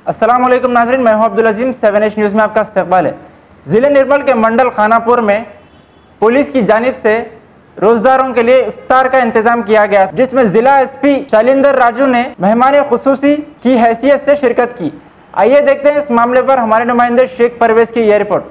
अस्सलाम वालेकुम नाज़रीन, मैं हूं अब्दुल अजीम। 7H न्यूज़ में आपका इस्तकबाल है। ज़िले निर्मल के मंडल खानापुर में पुलिस की जानिब से रोजदारों के लिए इफ्तार का इंतजाम किया गया, जिसमें जिला एसपी शैलेंद्र राजू ने मेहमान खुसूसी की हैसियत से शिरकत की। आइए देखते हैं इस मामले पर हमारे नुमाइंदे शेख परवेज की यह रिपोर्ट।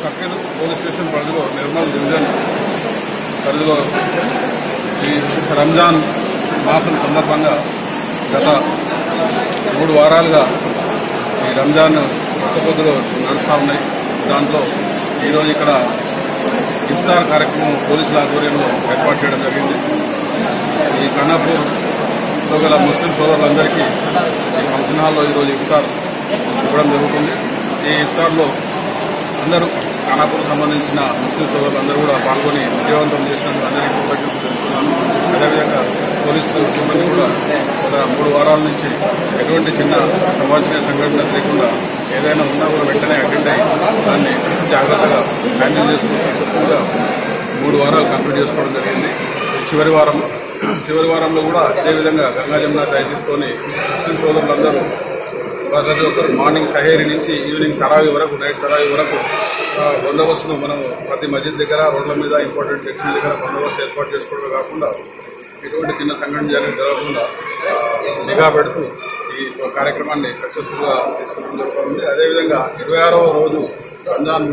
సర్కిల్ పోలీస్ స్టేషన్ పరిధిలో నిర్మల్ డివిజన్ పరిధిలో ఈ రంజాన్ మాసం సందర్భంగా గత 3 వారాలుగా ఈ రంజాన్ ఒక్కపొద్దులు నడుస్తూ ఉన్నాయి. దాంట్లో ఈరోజు ఇక్కడ ఇఫ్తార్ కార్యక్రమం పోలీసుల ఆధ్వర్యంలో ఏర్పాటు చేయడం జరిగింది. ఈ ఖానాపూర్లో గల ముస్లిం సోదరులందరికీ ఈ ఫంక్షన్ హాల్లో ఈరోజు ఇఫ్తార్ ఇవ్వడం జరుగుతుంది. ఈ ఇఫ్తార్లో అందరూ ఖానాపూర్కు సంబంధించిన ముస్లిం సోదరులందరూ కూడా పాల్గొని విజయవంతం చేసినందుకు అందరికీ కృతజ్ఞతలు తెలుపుతున్నాను. అదేవిధంగా పోలీసు సిబ్బంది కూడా గత 3 వారాల నుంచి ఎటువంటి చిన్న సమాజనీయ సంఘటన లేకుండా ఏదైనా ఉన్నా కూడా వెంటనే అటెండ్ అయ్యి దాన్ని జాగ్రత్తగా హ్యాండిల్ చేస్తూ సక్సెస్ఫుల్గా 3 వారాలు కంప్లీట్ చేసుకోవడం జరిగింది. చివరి వారంలో కూడా అదేవిధంగా గంగా జమున తహజీద్తోని ముస్లిం సోదరులందరూ ప్రతి ఒక్కరు మార్నింగ్ సహేరి నుంచి ఈవినింగ్ తరావీ వరకు, నైట్ తరావీ వరకు బందోబస్తును మనం ప్రతి మస్జిద్ దగ్గర, రోడ్ల మీద, ఇంపార్టెంట్ సెక్షన్ దగ్గర బందోబస్తు ఏర్పాటు చేసుకోవడమే కాకుండా ఎటువంటి చిన్న సంఘటన జరగకుండా నిఘా పెడుతూ ఈ కార్యక్రమాన్ని సక్సెస్ఫుల్గా తీసుకోవడం జరుగుతుంది. అదేవిధంగా 26వ రోజు రంజాన్